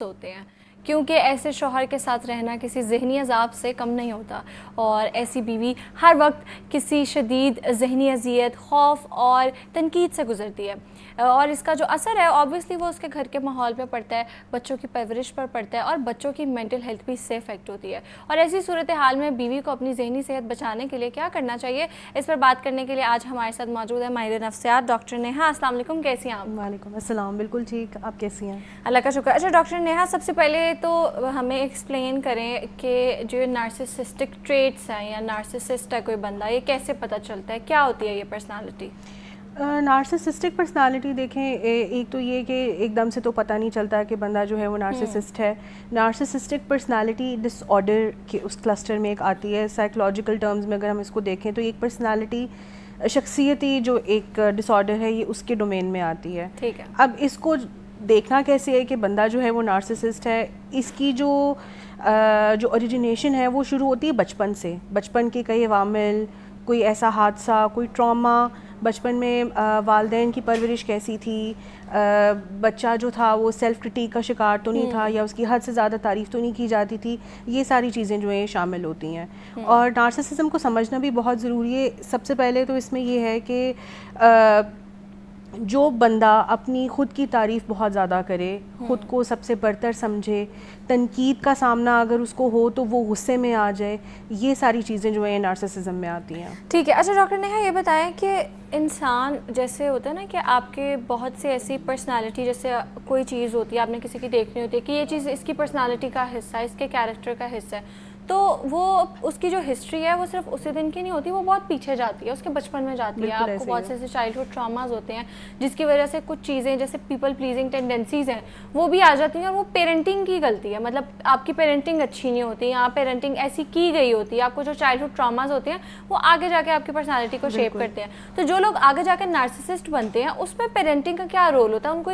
ہوتے ہیں کیونکہ ایسے شوہر کے ساتھ رہنا کسی ذہنی عذاب سے کم نہیں ہوتا، اور ایسی بیوی ہر وقت کسی شدید ذہنی اذیت، خوف اور تنقید سے گزرتی ہے، اور اس کا جو اثر ہے آبویسلی وہ اس کے گھر کے ماحول پہ پڑتا ہے، بچوں کی پرورش پر پڑتا ہے، اور بچوں کی مینٹل ہیلتھ بھی اس سے افیکٹ ہوتی ہے۔ اور ایسی صورتحال میں بیوی کو اپنی ذہنی صحت بچانے کے لیے کیا کرنا چاہیے، اس پر بات کرنے کے لیے آج ہمارے ساتھ موجود ہے ماہر نفسیات ڈاکٹر نیہا۔ السلام علیکم، کیسی ہیں آپ؟ وعلیکم السلام، بالکل ٹھیک، آپ کیسی ہیں؟ اللہ کا شکر۔ اچھا ڈاکٹر نیہا، سب سے پہلے تو ہمیں ایکسپلین کریں کہ جو نارسسسٹک ٹریٹس ہیں یا نارسسسٹ ہے کوئی بندہ، یہ کیسے پتہ چلتا ہے، کیا ہوتی ہے یہ پرسنالٹی؟ نارسسسٹک پرسنالٹی دیکھیں، ایک تو یہ کہ ایک دم سے تو پتہ نہیں چلتا کہ بندہ جو ہے وہ نارسسسٹ ہے۔ نارسسسٹک پرسنالٹی ڈس آرڈر کے اس کلسٹر میں ایک آتی ہے۔ سائیکولوجیکل ٹرمز میں اگر ہم اس کو دیکھیں تو ایک پرسنالٹی شخصیتی جو ایک ڈس آرڈر ہے، یہ اس کے ڈومین میں آتی ہے۔ ٹھیک ہے۔ اب اس کو دیکھنا کیسے ہے کہ بندہ جو ہے وہ نارسسسٹ ہے، اس کی جو اوریجنیشن ہے وہ شروع ہوتی ہے بچپن سے۔ بچپن کے کئی عوامل، کوئی ایسا حادثہ، کوئی ٹراما، بچپن میں والدین کی پرورش کیسی تھی، بچہ جو تھا وہ سیلف کرٹیک کا شکار تو نہیں تھا، یا اس کی حد سے زیادہ تعریف تو نہیں کی جاتی تھی، یہ ساری چیزیں جو ہیں شامل ہوتی ہیں۔ اور نارسسزم کو سمجھنا بھی بہت ضروری ہے۔ سب سے پہلے تو اس میں یہ ہے کہ جو بندہ اپنی خود کی تعریف بہت زیادہ کرے، خود کو سب سے برتر سمجھے، تنقید کا سامنا اگر اس کو ہو تو وہ غصے میں آ جائے، یہ ساری چیزیں جو ہیں نارسسزم میں آتی ہیں۔ ٹھیک ہے۔ اچھا ڈاکٹر نیہا، یہ بتائیں کہ انسان جیسے ہوتا ہے نا کہ آپ کے بہت سے ایسی پرسنالٹی، جیسے کوئی چیز ہوتی ہے آپ نے کسی کی دیکھنی ہوتی ہے کہ یہ چیز اس کی پرسنالٹی کا حصہ ہے، اس کے کیریکٹر کا حصہ ہے، تو وہ اس کی جو ہسٹری ہے وہ صرف اسی دن کی نہیں ہوتی، وہ بہت پیچھے جاتی ہے، اس کے بچپن میں جاتی ہے۔ آپ کو بہت سے ایسے چائلڈہڈ ٹراماز ہوتے ہیں جس کی وجہ سے کچھ چیزیں جیسے پیپل پلیزنگ ٹینڈنسیز ہیں وہ بھی آ جاتی ہیں، اور وہ پیرنٹنگ کی غلطی ہے، مطلب آپ کی پیرنٹنگ اچھی نہیں ہوتی، یا پیرنٹنگ ایسی کی گئی ہوتی ہے، آپ کو جو چائلڈہڈ ٹراماز ہوتے ہیں وہ آگے جا کے آپ کی پرسنالٹی کو شیپ کرتے ہیں۔ تو جو لوگ آگے جا کے نارسسسٹ بنتے ہیں اس میں پیرنٹنگ کا کیا رول ہوتا ہے، ان کو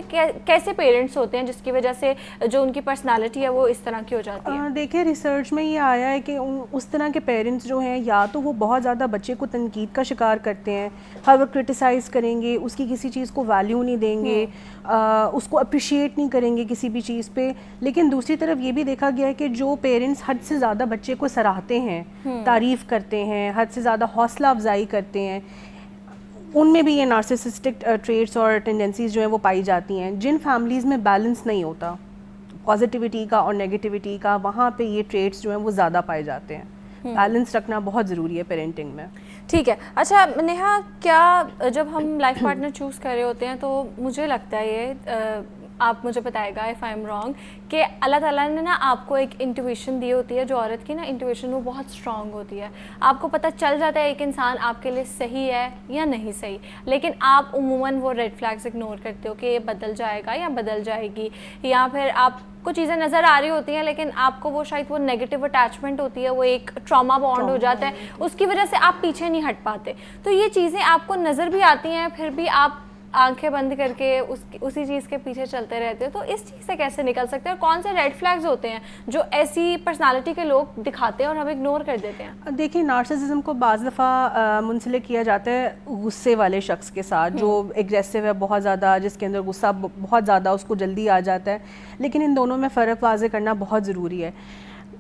کیسے پیرنٹس ہوتے ہیں جس کی وجہ سے جو ان کی پرسنالٹی ہے وہ اس طرح کی ہو جاتی ہے؟ دیکھیں، ریسرچ میں یہ آیا ہے کہ اس طرح کے پیرنٹس جو ہیں یا تو وہ بہت زیادہ بچے کو تنقید کا شکار کرتے ہیں، ہر وقت کرٹیسائز کریں گے، اس کی کسی چیز کو ویلیو نہیں دیں گے، اس کو اپریشیٹ نہیں کریں گے کسی بھی چیز پہ۔ لیکن دوسری طرف یہ بھی دیکھا گیا ہے کہ جو پیرنٹس حد سے زیادہ بچے کو سراہتے ہیں، تعریف کرتے ہیں، حد سے زیادہ حوصلہ افزائی کرتے ہیں، ان میں بھی یہ نارسسسٹک ٹریٹس اور ٹینڈنسیز جو ہیں وہ پائی جاتی ہیں۔ جن فیملیز میں بیلنس نہیں ہوتا پازیٹیوٹی کا اور نیگیٹیوٹی کا، وہاں پہ یہ ٹریٹس جو ہیں وہ زیادہ پائے جاتے ہیں۔ بیلنس رکھنا بہت ضروری ہے پیرنٹنگ میں۔ ٹھیک ہے۔ اچھا نیہا، کیا جب ہم لائف پارٹنر چوز کر رہے ہوتے ہیں تو مجھے لگتا ہے یہ آپ مجھے بتائے گا اف آئی ایم رانگ، کہ اللہ تعالیٰ نے نا آپ کو ایک انٹویشن دی ہوتی ہے، جو عورت کی نا انٹویشن وہ بہت اسٹرانگ ہوتی ہے، آپ کو پتہ چل جاتا ہے ایک انسان آپ کے لیے صحیح ہے یا نہیں صحیح، لیکن آپ عموماً وہ ریڈ فلیگز اگنور کرتے ہو کہ یہ بدل جائے گا یا بدل جائے گی، یا پھر آپ کو چیزیں نظر آ رہی ہوتی ہیں لیکن آپ کو وہ شاید وہ نیگیٹو اٹیچمنٹ ہوتی ہے، وہ ایک ٹراما بانڈ ہو جاتا ہے، اس کی وجہ سے آپ پیچھے نہیں ہٹ پاتے۔ تو یہ چیزیں آپ کو نظر بھی آتی ہیں، پھر بھی آپ آنکھیں بند کر کے اسی چیز کے پیچھے چلتے رہتے ہیں، تو اس چیز سے کیسے نکل سکتے ہیں، اور کون سے ریڈ فلیگز ہوتے ہیں جو ایسی پرسنالٹی کے لوگ دکھاتے ہیں اور ہم اگنور کر دیتے ہیں؟ دیکھیں، نارسسزم کو بعض دفعہ منسلک کیا جاتا ہے غصے والے شخص کے ساتھ، جو ایگریسو ہے بہت زیادہ، جس کے اندر غصہ بہت زیادہ اس کو جلدی آ جاتا ہے، لیکن ان دونوں میں فرق واضح کرنا بہت ضروری ہے۔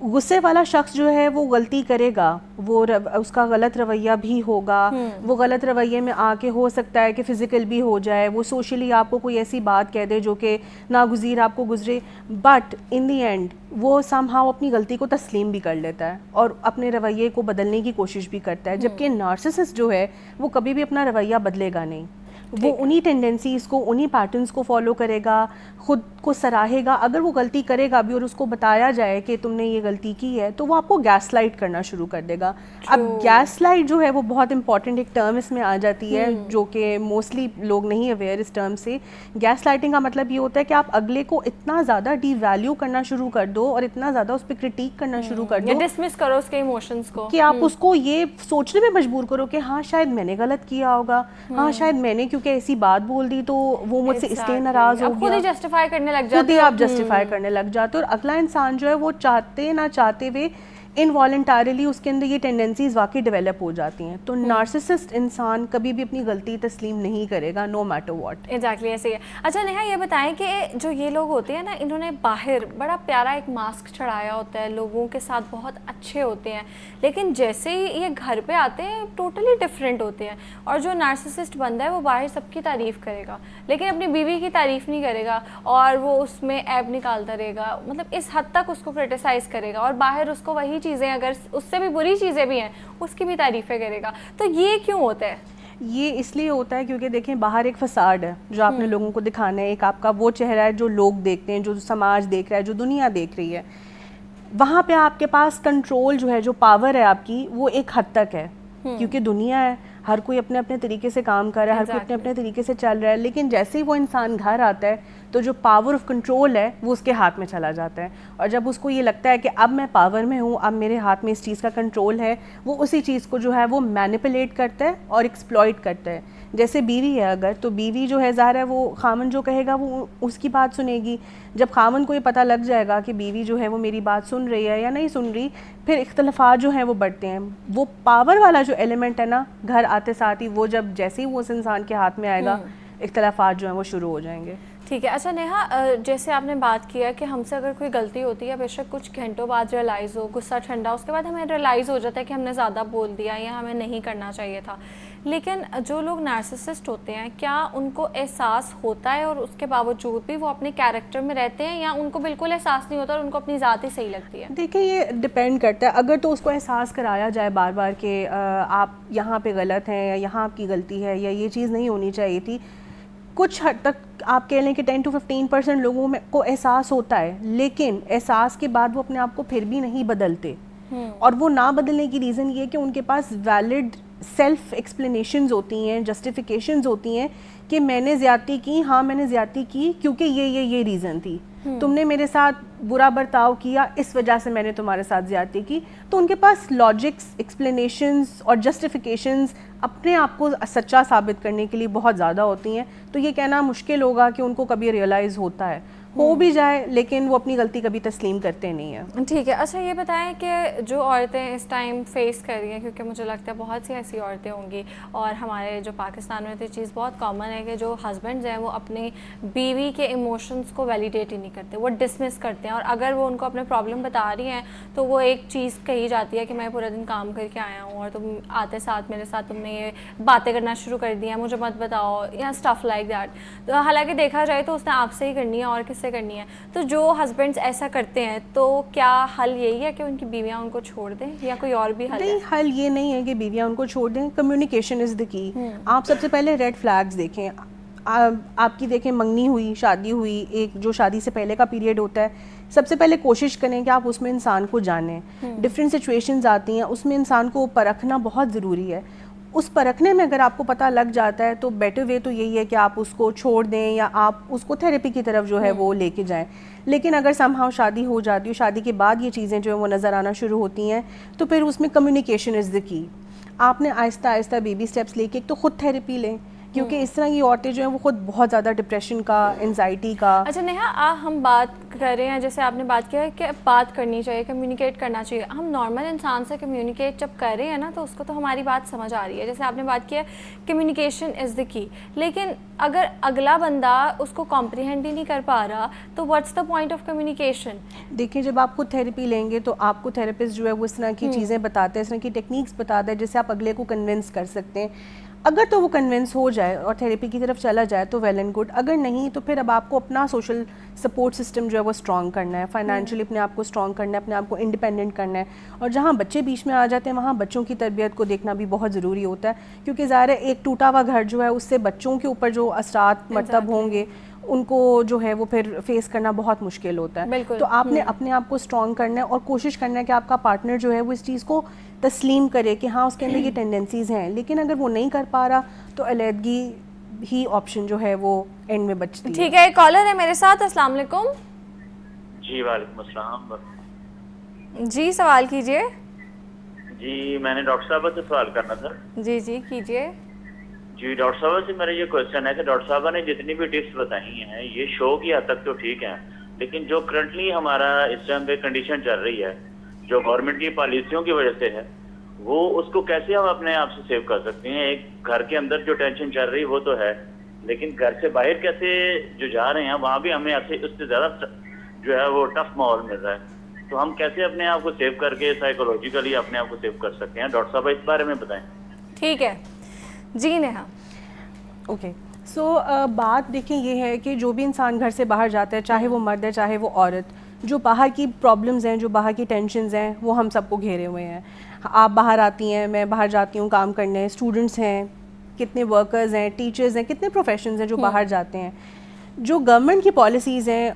غصے والا شخص جو ہے وہ غلطی کرے گا، وہ اس کا غلط رویہ بھی ہوگا، وہ غلط رویے میں آ کے ہو سکتا ہے کہ فزیکل بھی ہو جائے، وہ سوشلی آپ کو کوئی ایسی بات کہہ دے جو کہ ناگزیر آپ کو گزرے، بٹ ان دی اینڈ وہ سم ہاؤ اپنی غلطی کو تسلیم بھی کر لیتا ہے اور اپنے رویے کو بدلنے کی کوشش بھی کرتا ہے، جبکہ نارسسسٹ جو ہے وہ کبھی بھی اپنا رویہ بدلے گا نہیں، وہ انہی ٹینڈنسیز کو، انہی پیٹرنز کو فالو کرے گا، خود کو سراہے گا۔ اگر وہ غلطی کرے گا بھی اور اس کو بتایا جائے کہ تم نے یہ غلطی کی ہے تو وہ آپ کو گیس لائٹ کرنا شروع کر دے گا۔ اب گیس لائٹ جو ہے وہ بہت امپورٹنٹ ایک ٹرم اس میں آ جاتی ہے، جو کہ موسٹلی لوگ نہیں اویئر اس ٹرم سے۔ گیس لائٹنگ کا مطلب یہ ہوتا ہے کہ آپ اگلے کو اتنا زیادہ ڈی ویلیو کرنا شروع کر دو اور اتنا زیادہ اس پہ کرٹیک کرنا شروع کر دو، ڈسمس کرو اس کے ایموشنز کو، کہ آپ اس کو یہ سوچنے میں مجبور کرو کہ ہاں شاید میں نے غلط کیا ہوگا، ہاں شاید میں نے کیونکہ ایسی بات بول دی تو وہ مجھ سے اس لیے ناراض ہو گیا، خود ہی جسٹیفائی کرنے لگ جاتے خود ہی آپ جسٹیفائی کرنے لگ جاتے، اور اگلا انسان جو ہے وہ چاہتے نہ چاہتے ہوئے انوالنٹارلی اس کے اندر یہ ٹینڈنسیز واقعی ڈیولپ ہو جاتی ہیں. تو نارسسسٹ انسان کبھی بھی اپنی غلطی تسلیم نہیں کرے گا, نو میٹر واٹ. ایگزیکٹلی ایسے ہی ہے. اچھا نیہا یہ بتائیں کہ جو یہ لوگ ہوتے ہیں نا, انہوں نے باہر بڑا پیارا ایک ماسک چڑھایا ہوتا ہے, لوگوں کے ساتھ بہت اچھے ہوتے ہیں, لیکن جیسے ہی یہ گھر پہ آتے ہیں ٹوٹلی ڈفرینٹ ہوتے ہیں. اور جو نارسسسٹ بندہ ہے وہ باہر سب کی تعریف کرے گا لیکن اپنی بیوی کی تعریف نہیں کرے گا, اور وہ اس میں ایب نکالتا رہے گا, مطلب اس حد تک اس کو کرٹیسائز کرے گا, اور باہر اس کو وہی چیزیں اگر اس سے بھی بری چیزیں بھی ہیں اس کی بھی تعریفیں کرے گا. تو یہ کیوں ہوتا ہے؟ یہ اس لیے ہوتا ہے کیونکہ دیکھیں باہر ایک فساد ہے جو آپ نے لوگوں کو دکھانا ہے, ایک آپ کا وہ چہرہ ہے جو لوگ دیکھتے ہیں, جو سماج دیکھ رہا ہے, جو دنیا دیکھ رہی ہے. وہاں پہ آپ کے پاس کنٹرول جو ہے, جو پاور ہے آپ کی, وہ ایک حد تک ہے کیونکہ دنیا ہے, ہر کوئی اپنے اپنے طریقے سے کام کر رہا ہے, ہر کوئی اپنے اپنے طریقے سے چل رہا ہے. لیکن جیسے ہی وہ انسان گھر آتا ہے تو جو پاور آف کنٹرول ہے وہ اس کے ہاتھ میں چلا جاتا ہے, اور جب اس کو یہ لگتا ہے کہ اب میں پاور میں ہوں, اب میرے ہاتھ میں اس چیز کا کنٹرول ہے, وہ اسی چیز کو جو ہے وہ مینیپولیٹ کرتا ہے اور ایکسپلائٹ کرتا ہے. جیسے بیوی ہے اگر, تو بیوی جو ہے ظاہر ہے وہ خامن جو کہے گا وہ اس کی بات سنے گی. جب خامن کو یہ پتہ لگ جائے گا کہ بیوی جو ہے وہ میری بات سن رہی ہے یا نہیں سن رہی, پھر اختلافات جو ہیں وہ بڑھتے ہیں. وہ پاور والا جو ایلیمنٹ ہے نا, گھر آتے ساتھ ہی وہ جب جیسے ہی وہ اس انسان کے ہاتھ میں آئے گا, اختلافات جو ہیں وہ شروع ہو جائیں گے. ٹھیک ہے. اچھا نیہا, جیسے آپ نے بات کیا کہ ہم سے اگر کوئی غلطی ہوتی ہے, بے شک کچھ گھنٹوں بعد ریئلائز ہو, غصہ ٹھنڈا, اس کے بعد ہمیں ریئلائز ہو جاتا ہے کہ ہم نے زیادہ بول دیا یا ہمیں نہیں کرنا چاہیے تھا. لیکن جو لوگ نارسسسٹ ہوتے ہیں, کیا ان کو احساس ہوتا ہے اور اس کے باوجود بھی وہ اپنے کیریکٹر میں رہتے ہیں, یا ان کو بالکل احساس نہیں ہوتا اور ان کو اپنی ذات ہی صحیح لگتی ہے؟ دیکھیں یہ ڈپینڈ کرتا ہے. اگر تو اس کو احساس کرایا جائے بار بار کہ آپ یہاں پہ غلط ہیں یا یہاں آپ کی غلطی ہے یا یہ چیز نہیں ہونی چاہیے تھی, کچھ حد تک آپ کہہ لیں کہ 10 to 15% لوگوں میں کو احساس ہوتا ہے, لیکن احساس کے بعد وہ اپنے آپ کو پھر بھی نہیں بدلتے. اور وہ نہ بدلنے کی ریزن یہ کہ ان کے پاس ویلڈ سیلف ایکسپلینیشنز ہوتی ہیں, جسٹیفیکیشنز ہوتی ہیں کہ میں نے زیادتی کی, ہاں میں نے زیادتی کی کیونکہ یہ ریزن تھی, تم نے میرے ساتھ برا برتاؤ کیا اس وجہ سے میں نے تمہارے ساتھ زیادتی کی. تو ان کے پاس لاجکس, ایکسپلینیشنز اور جسٹیفیکیشنز اپنے آپ کو سچا ثابت کرنے کے لیے بہت زیادہ ہوتی ہیں. تو یہ کہنا مشکل ہوگا کہ ان کو کبھی ریئلائز ہوتا ہے, ہو بھی جائے لیکن وہ اپنی غلطی کبھی تسلیم کرتے نہیں ہیں. ٹھیک ہے. اچھا یہ بتائیں کہ جو عورتیں اس ٹائم فیس کر رہی ہیں, کیونکہ مجھے لگتا ہے بہت سی ایسی عورتیں ہوں گی, اور ہمارے جو پاکستان میں تو یہ چیز بہت کامن ہے کہ جو ہسبینڈز ہیں وہ اپنی بیوی کے ایموشنز کو ویلیڈیٹ ہی نہیں کرتے, وہ ڈسمس کرتے ہیں. اور اگر وہ ان کو اپنے پرابلم بتا رہی ہیں تو وہ ایک چیز کہی جاتی ہے کہ میں پورا دن کام کر کے آیا ہوں اور تم آتے ساتھ میرے ساتھ تم نے یہ باتیں کرنا شروع کر دی ہیں, مجھے مت بتاؤ, یا اسٹف لائک دیٹ. حالانکہ دیکھا جائے تو اس نے آپ سے ہی کرنی ہے اور کس سے کرنی ہے. تو جو ہسبینڈز ایسا کرتے ہیں تو کیا حل یہی ہے کہ ان کی بیویاں ان کو چھوڑ دیں, یا کوئی اور بھی حل ہے؟ نہیں, حل یہ نہیں ہے کہ بیویاں ان کو چھوڑ دیں. کمیونیکیشن از دی کی. آپ سب سے پہلے ریڈ فلیگز دیکھیں. آپ کی دیکھیں منگنی ہوئی, شادی ہوئی, ایک جو شادی سے پہلے کا پیریڈ ہوتا ہے, سب سے پہلے کوشش کریں کہ آپ اس میں انسان کو جانیں. ڈفرینٹ سچویشنز آتی ہیں, اس میں انسان کو پرکھنا بہت ضروری ہے. اس پرکھنے میں اگر آپ کو پتہ لگ جاتا ہے تو بیٹر وے تو یہی ہے کہ آپ اس کو چھوڑ دیں یا آپ اس کو تھیراپی کی طرف جو ہے وہ لے کے جائیں. لیکن اگر سمہاؤ شادی ہو جاتی ہے, شادی کے بعد یہ چیزیں جو ہیں وہ نظر آنا شروع ہوتی ہیں, تو پھر اس میں کمیونیکیشن از دی کی. آپ نے آہستہ آہستہ بیبی اسٹیپس لے کے ایک تو خود تھیراپی لیں, کیونکہ اس طرح کی عورتیں جو ہیں وہ خود بہت زیادہ ڈپریشن کا, انزائٹی کا. اچھا نیہا, ہم بات کر رہے ہیں, جیسے آپ نے بات کیا ہے کہ بات کرنی چاہیے, کمیونیکیٹ کرنا چاہیے. ہم نارمل انسان سے کمیونیکیٹ جب کر رہے ہیں نا تو اس کو تو ہماری بات سمجھ آ رہی ہے. جیسے آپ نے بات کیا کمیونیکیشن از دی کی, لیکن اگر اگلا بندہ اس کو کمپریہینڈ ہی نہیں کر پا رہا تو what's the point of communication? دیکھیں جب آپ خود تھیراپی لیں گے تو آپ کو تھیراپسٹ جو ہے وہ اس طرح کی چیزیں بتاتے ہیں, اس طرح کی ٹیکنیکس بتاتا ہے جس سے آپ اگلے کو کنونس کر سکتے ہیں. اگر تو وہ کنونس ہو جائے اور تھیراپی کی طرف چلا جائے تو ویل اینڈ گڈ. اگر نہیں تو پھر اب آپ کو اپنا سوشل سپورٹ سسٹم جو ہے وہ اسٹرانگ کرنا ہے, فائنینشلی اپنے آپ کو اسٹرانگ کرنا ہے, اپنے آپ کو انڈیپینڈنٹ کرنا ہے. اور جہاں بچے بیچ میں آ جاتے ہیں وہاں بچوں کی تربیت کو دیکھنا بھی بہت ضروری ہوتا ہے, کیونکہ ظاہر ہے ایک ٹوٹا ہوا گھر جو ہے اس سے بچوں کے اوپر جو اثرات مرتب ہوں گے ان کو جو ہے وہ پھر فیس کرنا بہت مشکل ہوتا ہے. تو آپ نے اپنے آپ کو اسٹرانگ کرنا ہے اور کوشش کرنا ہے کہ آپ کا پارٹنر جو ہے وہ اس چیز کو تسلیم کرے کہ ہاں اس کے اندر یہ ٹینڈنسیز ہیں. لیکن اگر وہ نہیں کر پا رہا تو علیحدگی ہی آپشن جو ہے وہ اینڈ میں بچتی ہے. ٹھیک ہے, ایک کالر ہے میرے ساتھ. السلام علیکم. جی وعلیکم السلام. جی سوال کیجیے. جی میں نے ڈاکٹر صاحبہ سے سوال کرنا تھا. جی جی کیجیے. جی ڈاکٹر صاحبہ سے میرا یہ کوشچن ہے کہ ڈاکٹر صاحبہ نے جتنی بھی ٹپس بتائی ہیں یہ شو کی حد تک تو ٹھیک ہیں, لیکن جو کرنٹلی ہمارا اس ٹائم پہ کنڈیشن چل رہی ہے جو گورنمنٹ کی پالیسیوں کی وجہ سے ہے، وہ اس کو کیسے ہم اپنے آپ سے سیو کر سکتے ہیں؟ ایک گھر کے اندر جو ٹینشن چل رہی وہ تو ہے، لیکن گھر سے باہر کیسے جو جا رہے ہیں وہاں بھی ہمیں اس سے زیادہ جو ہے وہ ٹف ماحول مل رہا ہے، تو ہم کیسے اپنے آپ کو سیو کر کے سائیکولوجیکلی اپنے آپ کو سیو کر سکتے ہیں؟ ڈاکٹر صاحب اس بارے میں بتائیں. ٹھیک ہے جی نیہا. اوکے سو بات دیکھیں یہ ہے کہ جو بھی انسان گھر سے باہر جاتا ہے، چاہے وہ مرد ہے چاہے وہ عورت، جو باہر کی پرابلمز ہیں، جو باہر کی ٹینشنز ہیں، وہ ہم سب کو گھیرے ہوئے ہیں. آپ باہر آتی ہیں، میں باہر جاتی ہوں کام کرنے، اسٹوڈنٹس ہیں، کتنے ورکرز ہیں، ٹیچرز ہیں، کتنے پروفیشنز ہیں جو باہر جاتے ہیں. جو گورنمنٹ کی پالیسیز ہیں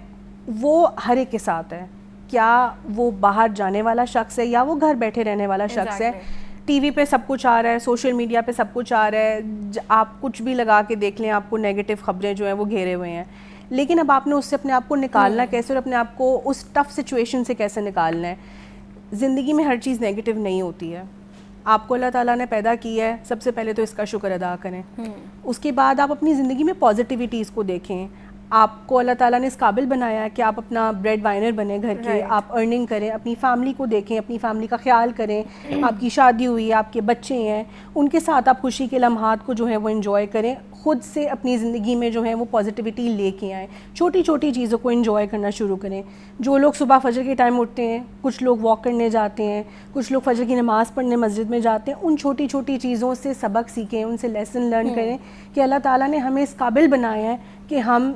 وہ ہر ایک کے ساتھ ہے. کیا وہ باہر جانے والا شخص ہے یا وہ گھر بیٹھے رہنے والا شخص ہے؟ ٹی وی پہ سب کچھ آ رہا ہے، سوشل میڈیا پہ سب کچھ آ رہا ہے، آپ کچھ بھی لگا کے دیکھ لیں آپ کو نیگیٹو خبریں جو ہیں وہ گھیرے ہوئے ہیں. لیکن اب آپ نے اس سے اپنے آپ کو نکالنا کیسے اور اپنے آپ کو اس ٹف سچویشن سے کیسے نکالنا ہے؟ زندگی میں ہر چیز نیگیٹو نہیں ہوتی ہے. آپ کو اللہ تعالیٰ نے پیدا کیا ہے، سب سے پہلے تو اس کا شکر ادا کریں. اس کے بعد آپ اپنی زندگی میں پازیٹیوٹیز کو دیکھیں. آپ کو اللہ تعالیٰ نے اس قابل بنایا ہے کہ آپ اپنا بریڈ وائنر بنیں گھر کے، آپ ارننگ کریں، اپنی فیملی کو دیکھیں، اپنی فیملی کا خیال کریں. آپ کی شادی ہوئی ہے، آپ کے بچے ہیں، ان کے ساتھ آپ خوشی کے لمحات کو جو ہے وہ انجوائے کریں. خود سے اپنی زندگی میں جو ہے وہ پازیٹیوٹی لے کے آئیں. چھوٹی چھوٹی چیزوں کو انجوائے کرنا شروع کریں. جو لوگ صبح فجر کے ٹائم اٹھتے ہیں، کچھ لوگ واک کرنے جاتے ہیں، کچھ لوگ فجر کی نماز پڑھنے مسجد میں جاتے ہیں، ان چھوٹی چھوٹی چیزوں سے سبق سیکھیں، ان سے لیسن لرن کریں کہ اللہ تعالیٰ نے ہمیں اس قابل بنایا ہے کہ ہم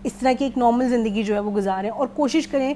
اس طرح کی ایک نارمل زندگی جو ہے وہ گزاریں. اور کوشش کریں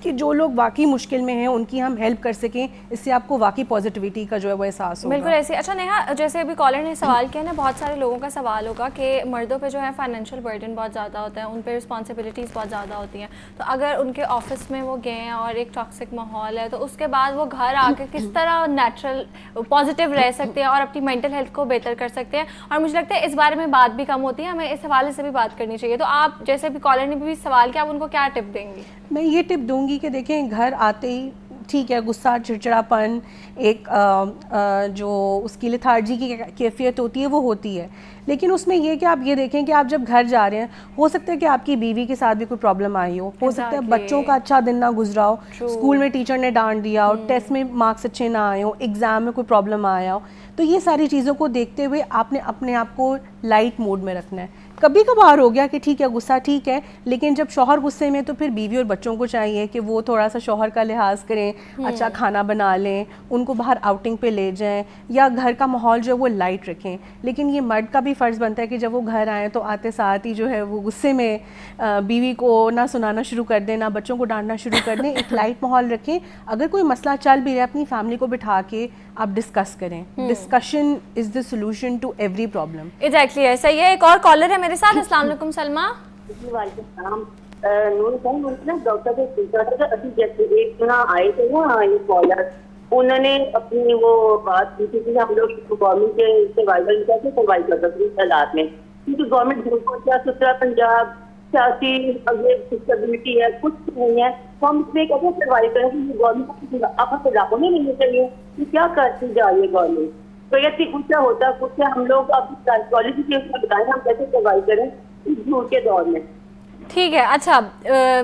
کہ جو لوگ واقعی مشکل میں ہیں ان کی ہم ہیلپ کر سکیں. اس سے آپ کو واقعی پازیٹیوٹی کا جو ہے وہ احساس ہوگا. بالکل ایسے. اچھا نیہا، جیسے ابھی کالر نے سوال کیا نا، بہت سارے لوگوں کا سوال ہوگا کہ مردوں پہ جو ہے فائنینشیل برڈن بہت زیادہ ہوتا ہے، ان پہ رسپانسبلٹیز بہت زیادہ ہوتی ہیں، تو اگر ان کے آفس میں وہ گئے ہیں اور ایک ٹاکسک ماحول ہے تو اس کے بعد وہ گھر آ کے کس طرح نیچرل پازیٹیو رہ سکتے ہیں اور اپنی مینٹل ہیلتھ کو بہتر کر سکتے ہیں؟ اور مجھے لگتا ہے اس بارے میں بات بھی کم ہوتی ہے، ہمیں اس حوالے سے بھی بات کرنی چاہیے. تو آپ جیسے ابھی کالر نے بھی سوال کیا، آپ ان کو کیا ٹپ دیں گی؟ میں یہ ٹپ دوں گی کہ دیکھیں گھر آتے ہی ٹھیک ہے غصہ، چڑچڑاپن، ایک جو اس کی لتھارجی کی کیفیت ہوتی ہے وہ ہوتی ہے، لیکن اس میں یہ کہ آپ یہ دیکھیں کہ آپ جب گھر جا رہے ہیں، ہو سکتا ہے کہ آپ کی بیوی کے ساتھ بھی کوئی پرابلم آئی ہو سکتا ہے بچوں کا اچھا دن نہ گزرا ہو، اسکول میں ٹیچر نے ڈانٹ دیا ہو، ٹیسٹ میں مارکس اچھے نہ آئے ہوں، ایگزام میں کوئی پرابلم آیا ہو. تو یہ ساری چیزوں کو دیکھتے ہوئے آپ نے اپنے آپ کو لائٹ موڈ میں رکھنا ہے. کبھی کبھار ہو گیا کہ ٹھیک ہے غصہ ٹھیک ہے، لیکن جب شوہر غصے میں تو پھر بیوی اور بچوں کو چاہیے کہ وہ تھوڑا سا شوہر کا لحاظ کریں، اچھا کھانا بنا لیں، ان کو باہر آؤٹنگ پہ لے جائیں، یا گھر کا ماحول جو ہے وہ لائٹ رکھیں. لیکن یہ مرد کا بھی فرض بنتا ہے کہ جب وہ گھر آئیں تو آتے ساتھ ہی جو ہے وہ غصے میں بیوی کو نہ سنانا شروع کر دیں، نہ بچوں کو ڈانٹنا شروع کر دیں. ایک لائٹ ماحول رکھیں. اگر کوئی مسئلہ چل بھی رہا ہے اپنی فیملی کو بٹھا کے آپ ڈسکس کریں. Discussion is the solution to every problem. Exactly ہے، صحیح ہے. ایک اور کالر ہے میرے ساتھ. السلام علیکم سلمہ. وعلیکم السلام. نور صاحب مجھے نا ڈاکٹر سے پوچھا تھا کہ ابھی جیسے ایک نا آئے تھے نا یہ کالر، انہوں نے اپنی وہ بات کی تھی کہ ہم لوگ گورنمنٹ کے سروائیول کیسے سروائیو کر سکتے ہیں حالات میں، کیونکہ گورنمنٹ بالکل کیا سترہ پنجاب سیاسی اسٹیبلٹی ہے، کچھ نہیں ہے، تو ہم اس میں کیسے سروائیو کریں کہ گورنمنٹ آپ علاقوں میں نہیں چاہیے کہ کیا کرتی جا رہی ہے گورنمنٹ. تو یہ کچھ ہوتا کچھ ہم لوگ اب پالیسی کے اس میں بتائیں ہم کیسے سروائیو کریں اس جھوٹ کے دور میں. ٹھیک ہے. اچھا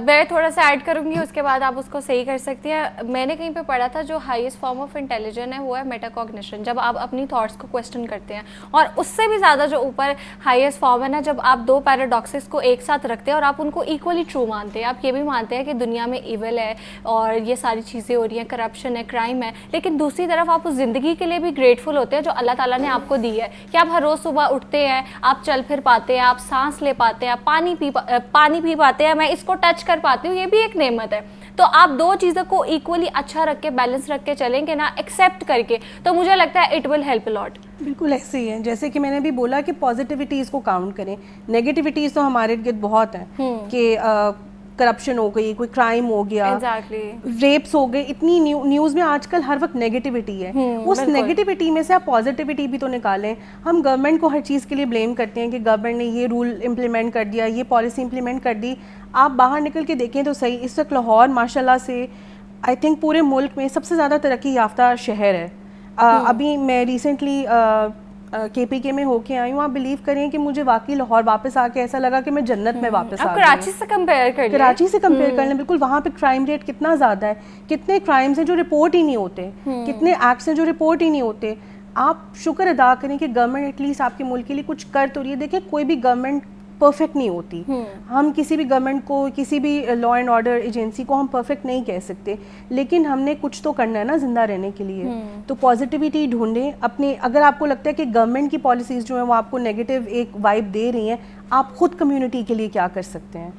میں تھوڑا سا ایڈ کروں گی، اس کے بعد آپ اس کو صحیح کر سکتی ہیں. میں نے کہیں پہ پڑھا تھا جو ہائیسٹ فارم آف انٹیلیجنس ہے وہ ہے میٹا کوگنیشن، جب آپ اپنی تھاٹس کو کویسچن کرتے ہیں. اور اس سے بھی زیادہ جو اوپر ہائیسٹ فارم ہے نا، جب آپ دو پیراڈاکسز کو ایک ساتھ رکھتے ہیں اور آپ ان کو ایکولی ٹرو مانتے ہیں. آپ یہ بھی مانتے ہیں کہ دنیا میں ایول ہے اور یہ ساری چیزیں ہو رہی ہیں، کرپشن ہے، کرائم ہے، لیکن دوسری طرف آپ اس زندگی کے لیے بھی گریٹفل ہوتے ہیں جو اللہ تعالیٰ نے آپ کو دی ہے، کہ آپ ہر روز صبح اٹھتے ہیں، آپ چل پھر پاتے ہیں، آپ سانس لے پاتے ہیں، آپ پانی پی پاتے ہیں، میں اس کو ٹچ کر پاتی ہوں، یہ بھی ایک نعمت ہے. تو آپ دو چیزوں کو ایکولی اچھا رکھ کے بیلنس رکھ کے چلیں گے نا، ایکسیپٹ کر کے، تو مجھے لگتا ہے اٹ ول ہیلپ لاٹ. بالکل ایسے ہی ہے جیسے کہ میں نے بھی بولا کہ پازیٹیوٹیز کو کاؤنٹ کریں. نیگیٹیوٹیز تو ہمارے ارد بہت ہیں کہ کرپشن ہو گئی، کوئی کرائم ہو گیا، ریپس ہو گئے. اتنی نیوز میں آج کل ہر وقت نیگیٹیوٹی ہے. اس نیگیٹیوٹی میں سے آپ پازیٹیوٹی بھی تو نکالیں. ہم گورنمنٹ کو ہر چیز کے لیے بلیم کرتے ہیں کہ گورنمنٹ نے یہ رول امپلیمنٹ کر دیا، یہ پالیسی امپلیمنٹ کر دی. آپ باہر نکل کے دیکھیں تو صحیح، اس وقت لاہور ماشاء اللہ سے آئی تھنک پورے ملک میں سب سے زیادہ ترقی یافتہ شہر ہے. ابھی میں ریسنٹلی KPK میں ہو کے آئی ہوں, آپ بلیو کریں کہ مجھے واقعی لاہور واپس آ کے ایسا لگا کہ میں جنت میں واپس آ آپ گئی ہوں. کراچی سے کمپیئر کر لیں, کراچی سے کمپیئر کر لیں, بالکل وہاں پہ کرائم ریٹ کتنا زیادہ ہے, کتنے کرائمز ہیں جو رپورٹ ہی نہیں ہوتے, کتنے ایکٹس ہیں جو رپورٹ ہی نہیں ہوتے. آپ شکر ادا کریں کہ گورنمنٹ ایٹ لیسٹ آپ کے ملک کے لیے کچھ کر تو رہی ہے. دیکھیں کوئی بھی گورنمنٹ پرفیکٹ نہیں ہوتی, ہم کسی بھی گورنمنٹ کو, کسی بھی لا اینڈ آرڈر ایجنسی کو ہم پرفیکٹ نہیں کہہ سکتے, لیکن ہم نے کچھ تو کرنا ہے نا زندہ رہنے کے لیے. تو پازیٹیوٹی ڈھونڈیں اپنے, اگر آپ کو لگتا ہے کہ گورنمنٹ کی پالیسیز جو ہیں وہ آپ کو نیگیٹو ایک وائب دے رہی ہیں, آپ خود کمیونٹی کے لیے کیا کر سکتے ہیں.